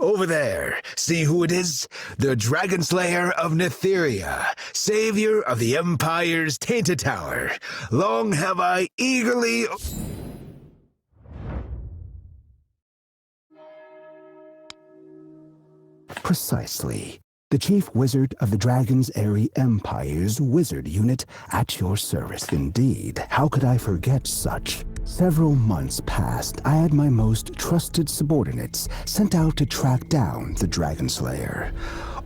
Over there, see who it is? The Dragonslayer of Nerika, savior of the Empire's Tainted Tower. Long have I eagerly... Precisely. The Chief Wizard of the Dragonsaerie Empire's wizard unit at your service. Indeed, how could I forget such? Several months past, I had my most trusted subordinates sent out to track down the Dragonslayer.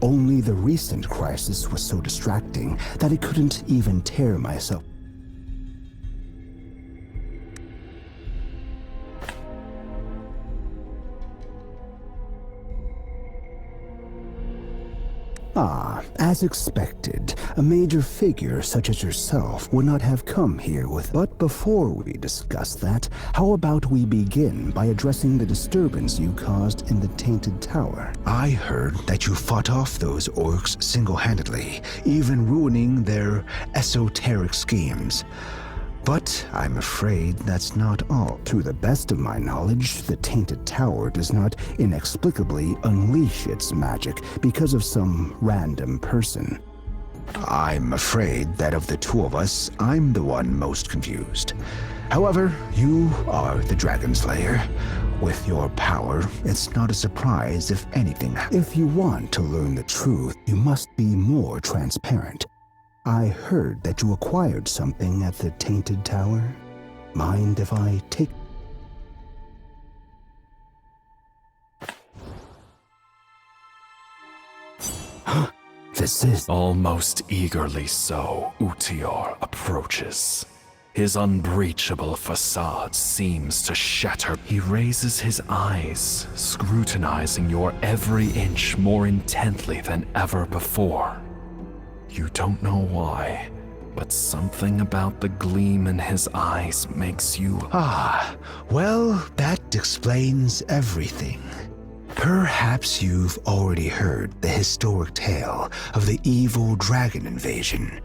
Only the recent crisis was so distracting that I couldn't even tear myself. As expected, a major figure such as yourself would not have come here with... But before we discuss that, how about we begin by addressing the disturbance you caused in the Tainted Tower? I heard that you fought off those orcs single-handedly, even ruining their esoteric schemes. But I'm afraid that's not all. To the best of my knowledge, the Tainted Tower does not inexplicably unleash its magic because of some random person. I'm afraid that of the two of us, I'm the one most confused. However, you are the Dragonslayer. With your power, it's not a surprise if anything... If you want to learn the truth, you must be more transparent. I heard that you acquired something at the Tainted Tower. Mind if I take... This is... Almost eagerly so, Utior approaches. His unbreachable facade seems to shatter. He raises his eyes, scrutinizing your every inch more intently than ever before. You don't know why, but something about the gleam in his eyes makes you... Well, that explains everything. Perhaps you've already heard the historic tale of the evil dragon invasion.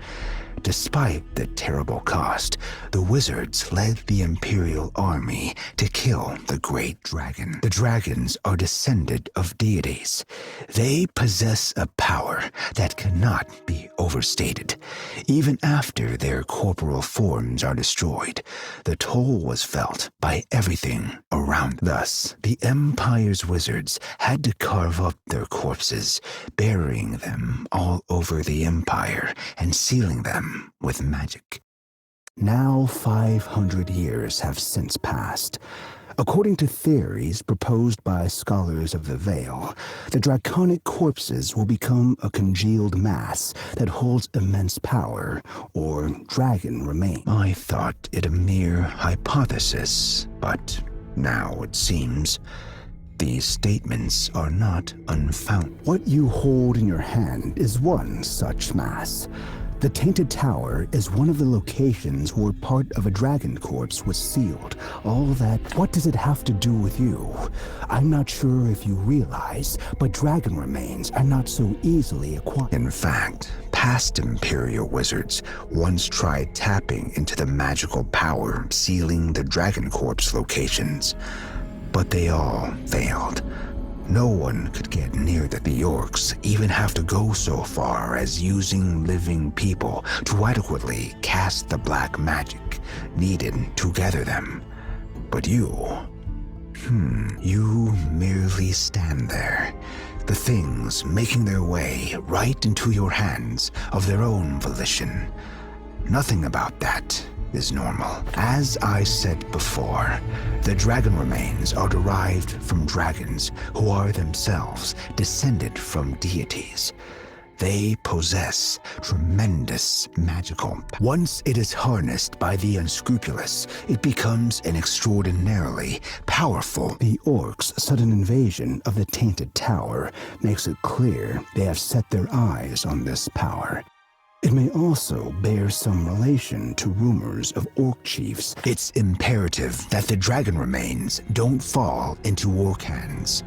Despite the terrible cost, the wizards led the Imperial army to kill the great dragon. The dragons are descended of deities. They possess a power that cannot be overstated. Even after their corporal forms are destroyed, the toll was felt by everything around. Thus, the Empire's wizards had to carve up their corpses, burying them all over the Empire and sealing them with magic. Now 500 years have since passed. According to theories proposed by scholars of the Veil, the draconic corpses will become a congealed mass that holds immense power, or dragon remains. I thought it a mere hypothesis, but now it seems these statements are not unfounded. What you hold in your hand is one such mass. The Tainted Tower is one of the locations where part of a dragon corpse was sealed. All that, what does it have to do with you? I'm not sure if you realize, but dragon remains are not so easily acquired. In fact, past Imperial wizards once tried tapping into the magical power sealing the dragon corpse locations, but they all failed. No one could get near the orcs, even have to go so far as using living people to adequately cast the black magic needed to gather them. But you merely stand there, the things making their way right into your hands of their own volition. Nothing about that is normal. As I said before, the dragon remains are derived from dragons who are themselves descended from deities. They possess tremendous magical power. Once it is harnessed by the unscrupulous, it becomes an extraordinarily powerful. The orcs' sudden invasion of the Tainted Tower makes it clear they have set their eyes on this power. It may also bear some relation to rumors of orc chiefs. It's imperative that the dragon remains don't fall into orc hands.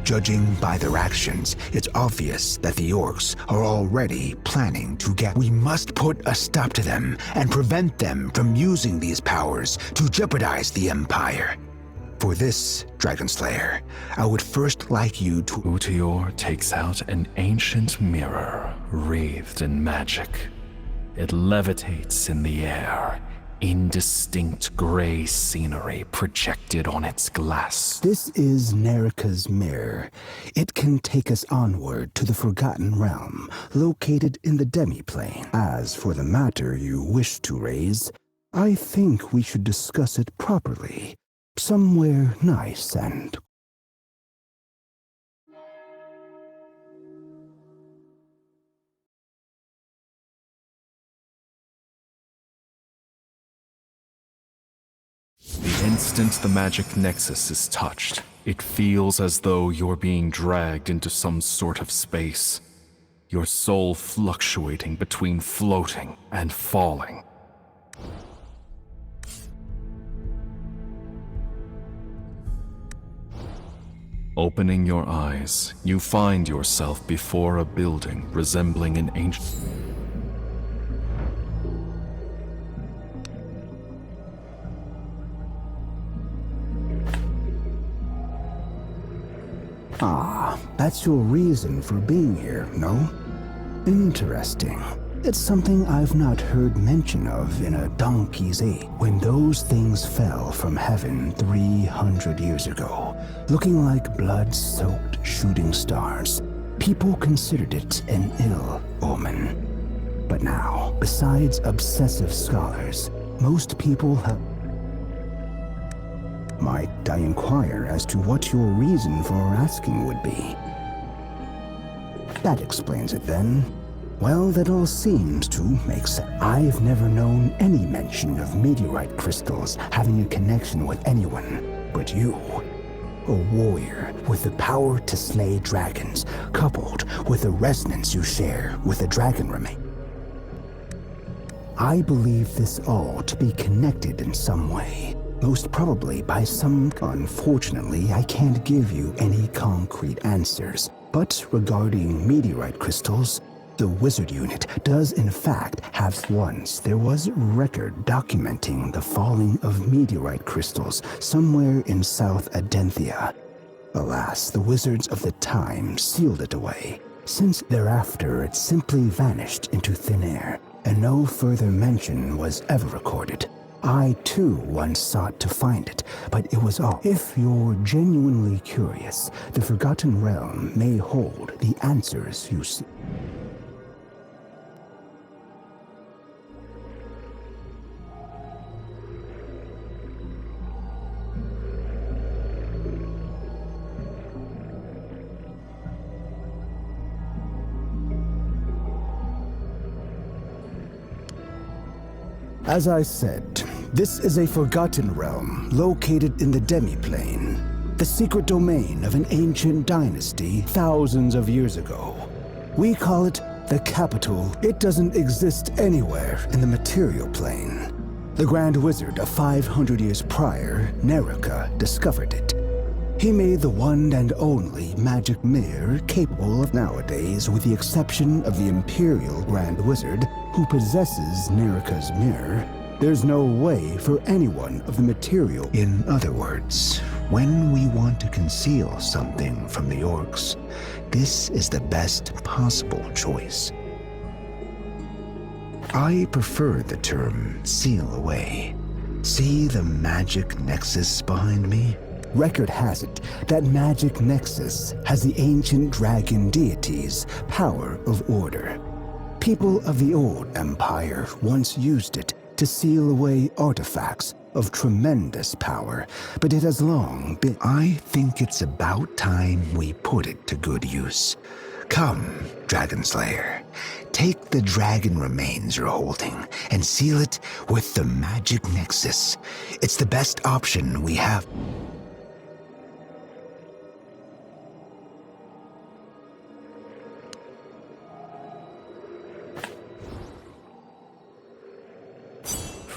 Judging by their actions, it's obvious that the orcs are already planning to get... We must put a stop to them and prevent them from using these powers to jeopardize the Empire. For this, Dragonslayer, I would first like you to... Utior takes out an ancient mirror wreathed in magic. It levitates in the air, indistinct gray scenery projected on its glass. This is Nerika's mirror. It can take us onward to the Forgotten Realm, located in the demi-plane. As for the matter you wish to raise, I think we should discuss it properly. Somewhere nice and... The instant the magic nexus is touched, it feels as though you're being dragged into some sort of space, your soul fluctuating between floating and falling. Opening your eyes, you find yourself before a building resembling an ancient... Ah, that's your reason for being here, no? Interesting. It's something I've not heard mention of in a donkey's age. When those things fell from heaven 300 years ago, looking like blood-soaked shooting stars, people considered it an ill omen. But now, besides obsessive scholars, most people have... Might I inquire as to what your reason for asking would be? That explains it then. Well, that all seems to make sense. I've never known any mention of meteorite crystals having a connection with anyone but you. A warrior with the power to slay dragons, coupled with the resonance you share with the dragon remain. I believe this all to be connected in some way. Most probably by some... Unfortunately, I can't give you any concrete answers. But regarding meteorite crystals, the wizard unit does in fact have... Once there was a record documenting the falling of meteorite crystals somewhere in South Adenthia. Alas, the wizards of the time sealed it away. Since thereafter it simply vanished into thin air, and no further mention was ever recorded. I too once sought to find it, but it was all. If you're genuinely curious, the Forgotten Realm may hold the answers you seek. As I said, this is a Forgotten Realm located in the demi-plane, the secret domain of an ancient dynasty thousands of years ago. We call it the Capital. It doesn't exist anywhere in the material plane. The Grand Wizard of 500 years prior, Nerika, discovered it. He made the one and only magic mirror capable of nowadays, with the exception of the Imperial Grand Wizard, who possesses Nerika's mirror. There's no way for anyone of the material. In other words, when we want to conceal something from the orcs, this is the best possible choice. I prefer the term seal away. See the magic nexus behind me? Record has it that magic nexus has the ancient dragon deity's power of order. People of the old empire once used it to seal away artifacts of tremendous power, but it has long been... I think it's about time we put it to good use. Come, Dragonslayer, take the dragon remains you're holding and seal it with the magic nexus. It's the best option we have.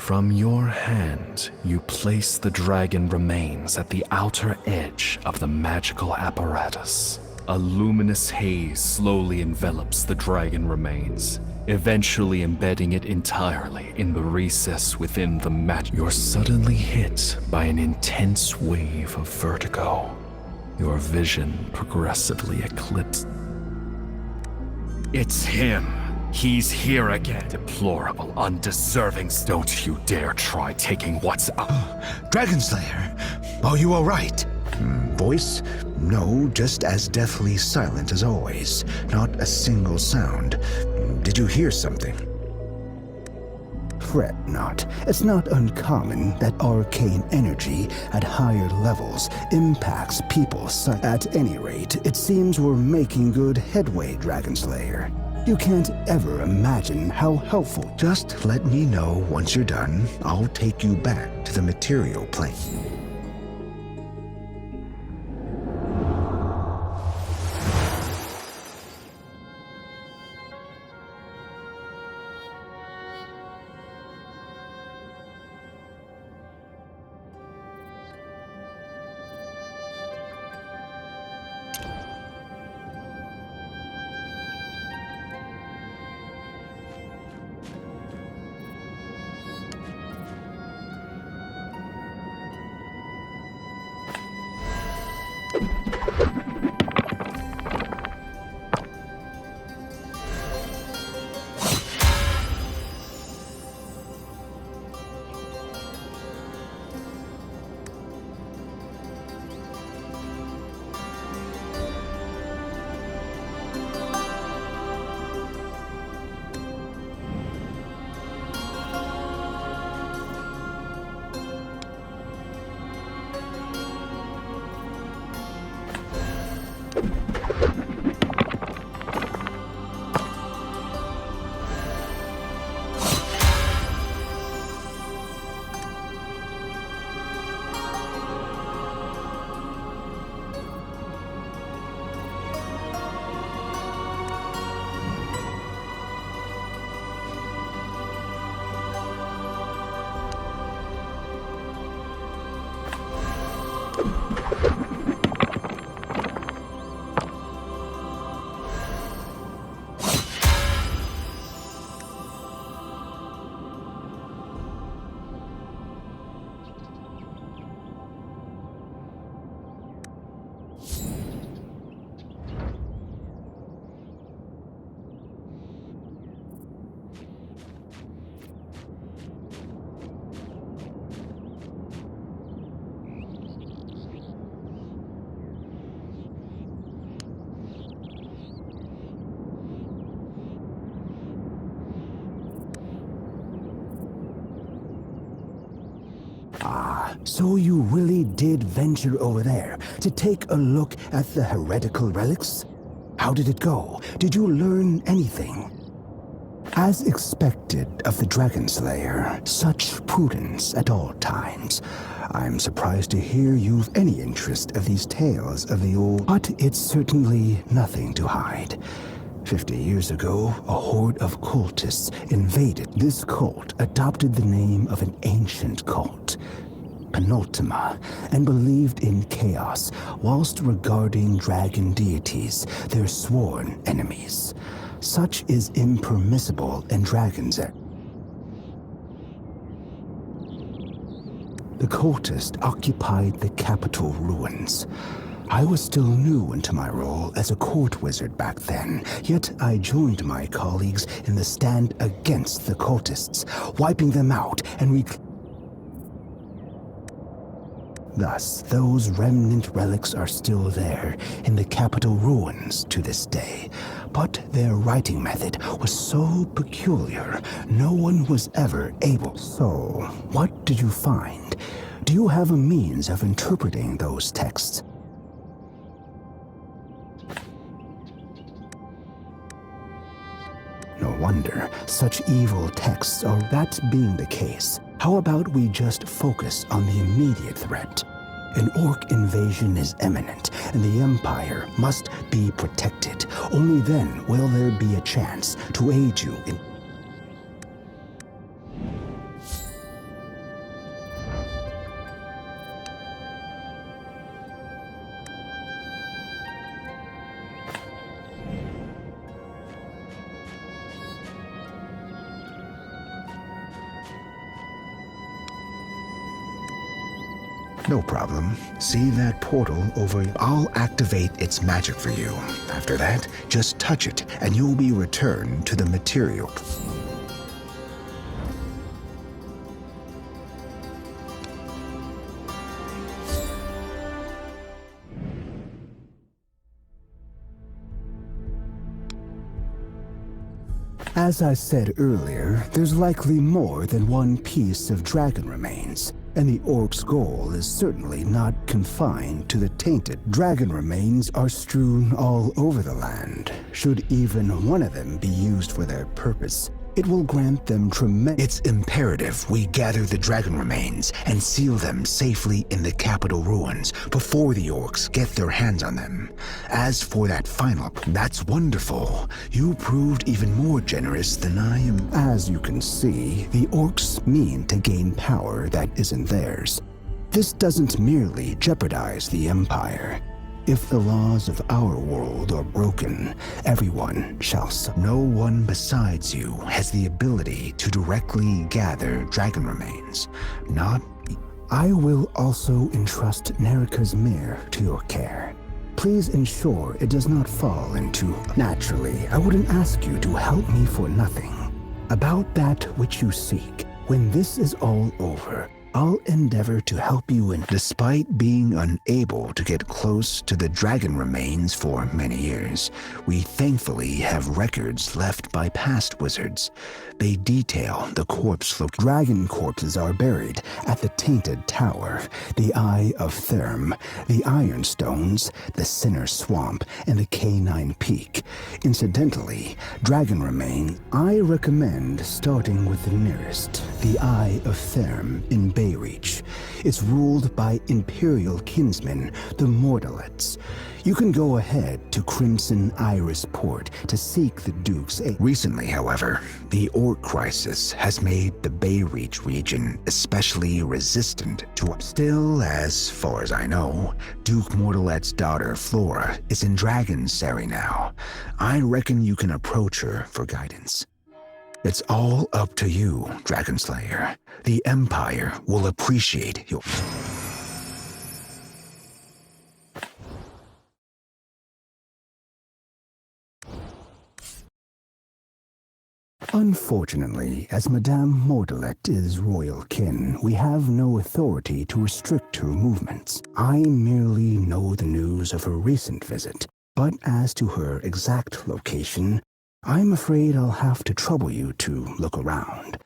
From your hand, you place the dragon remains at the outer edge of the magical apparatus. A luminous haze slowly envelops the dragon remains, eventually embedding it entirely in the recess within the mat. You're suddenly hit by an intense wave of vertigo. Your vision progressively eclipsed. It's him. He's here again. Deplorable, undeserving. Don't you dare try taking what's up. Dragonslayer, are you all right? Voice? No, just as deathly silent as always. Not a single sound. Did you hear something? Fret not. It's not uncommon that arcane energy at higher levels impacts people. At any rate, it seems we're making good headway, Dragonslayer. You can't ever imagine how helpful. Just let me know once you're done. I'll take you back to the material plane. So you really did venture over there to take a look at the heretical relics? How did it go? Did you learn anything? As expected of the Dragonslayer, such prudence at all times. I'm surprised to hear you've any interest of these tales of the old, but it's certainly nothing to hide. 50 years ago, a horde of cultists invaded. This cult adopted the name of an ancient cult, Penultima, and believed in chaos, whilst regarding dragon deities their sworn enemies. Such is impermissible in Dragonsaerie. The cultists occupied the capital ruins. I was still new into my role as a court wizard back then, yet I joined my colleagues in the stand against the cultists, wiping them out and Thus, those remnant relics are still there in the capital ruins to this day. But their writing method was so peculiar, no one was ever able. So, what did you find? Do you have a means of interpreting those texts? No wonder such evil texts are. That being the case, how about we just focus on the immediate threat? An orc invasion is imminent, and the Empire must be protected. Only then will there be a chance to aid you in... No problem. See that portal over? I'll activate its magic for you. After that, just touch it and you'll be returned to the material. As I said earlier, there's likely more than one piece of dragon remains, and the orc's goal is certainly not confined to the tainted. Dragon remains are strewn all over the land. Should even one of them be used for their purpose, it will grant them tremendous... It's imperative we gather the dragon remains and seal them safely in the capital ruins before the orcs get their hands on them. As for that final... That's wonderful. You proved even more generous than I am. As you can see, the orcs mean to gain power that isn't theirs. This doesn't merely jeopardize the Empire. If the laws of our world are broken, everyone shall suffer. No one besides you has the ability to directly gather dragon remains. Not... I will also entrust Nerika's mirror to your care. Please ensure it does not fall into... Naturally, I wouldn't ask you to help me for nothing. About that which you seek, when this is all over, I'll endeavor to help you in... Despite being unable to get close to the dragon remains for many years, we thankfully have records left by past wizards. They detail the corpse look. Dragon corpses are buried at the Tainted Tower, the Eye of Therm, the Ironstones, the Sinner Swamp, and the Canine Peak. Incidentally, dragon remain, I recommend starting with the nearest, the Eye of Therm in Bayreach. It's ruled by imperial kinsmen, the Mortalettes. You can go ahead to Crimson Iris Port to seek the Duke's aid. Recently, however, the orc crisis has made the Bayreach region especially resistant to... Still, as far as I know, Duke Mortalette's daughter Flora is in Dragonsaerie now. I reckon you can approach her for guidance. It's all up to you, Dragonslayer. The Empire will appreciate your... Unfortunately, as Madame Mortalette is royal kin, we have no authority to restrict her movements. I merely know the news of her recent visit, but as to her exact location, I'm afraid I'll have to trouble you to look around.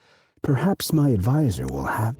Perhaps my advisor will have...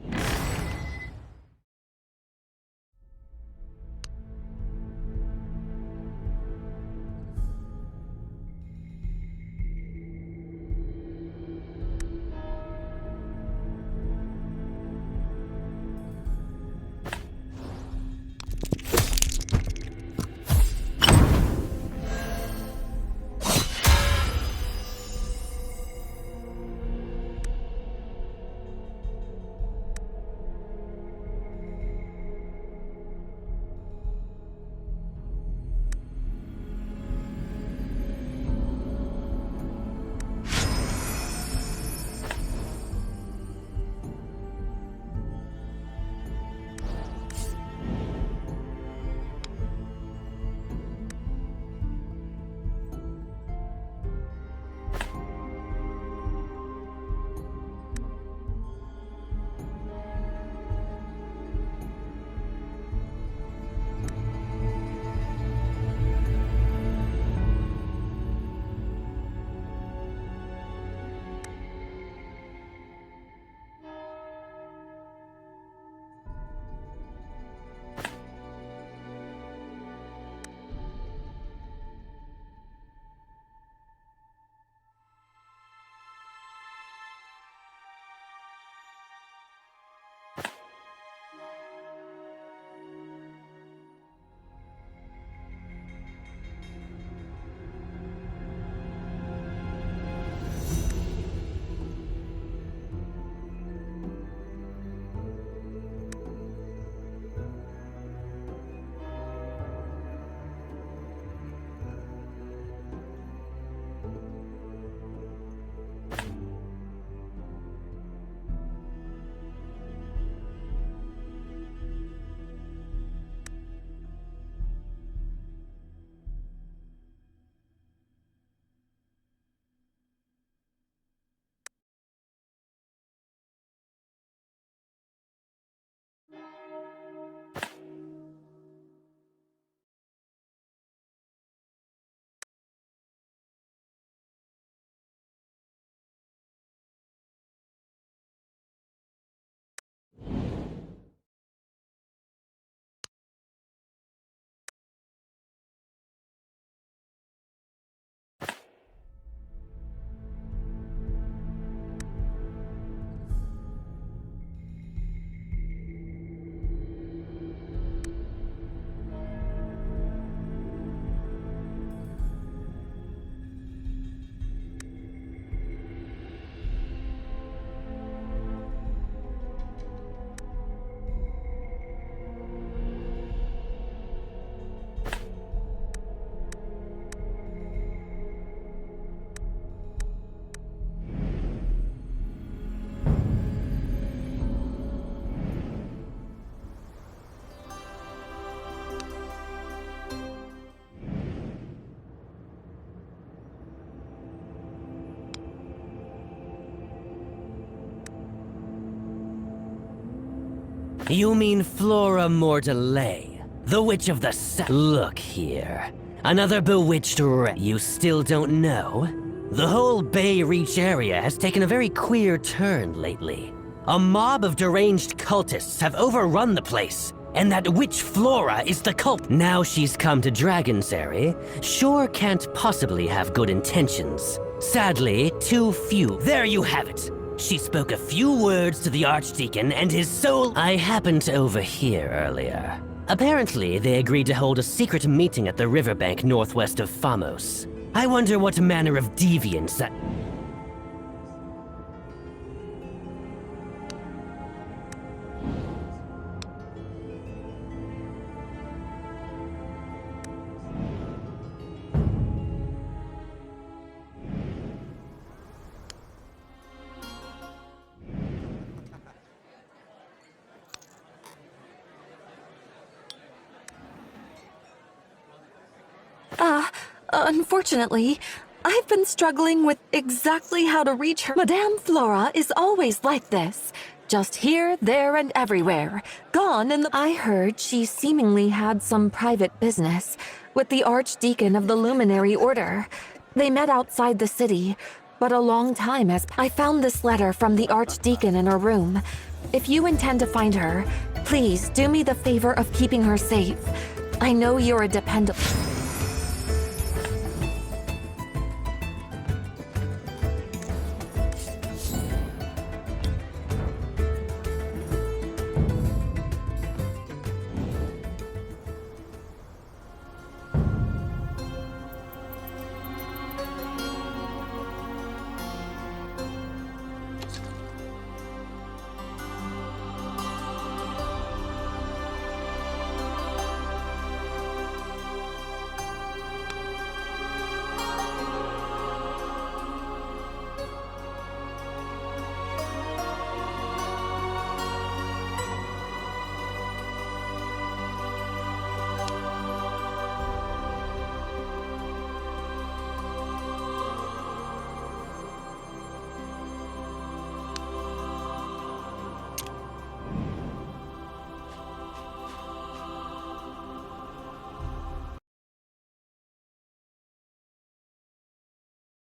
You mean Flora Mordelay, the Witch of the Look here. Another bewitched You still don't know? The whole Bay Reach area has taken a very queer turn lately. A mob of deranged cultists have overrun the place, and that witch Flora is the culprit. Now she's come to Dragonsaerie, sure can't possibly have good intentions. Sadly, too few. There you have it. She spoke a few words to the Archdeacon and his soul. I happened to overhear earlier. Apparently, they agreed to hold a secret meeting at the riverbank northwest of Famos. I wonder what manner of deviance that... Unfortunately, I've been struggling with exactly how to reach her. Madame Flora is always like this. Just here, there, and everywhere. Gone in the... I heard she seemingly had some private business with the Archdeacon of the Luminary Order. They met outside the city, but a long time has... I found this letter from the Archdeacon in her room. If you intend to find her, please do me the favor of keeping her safe. I know you're a dependable...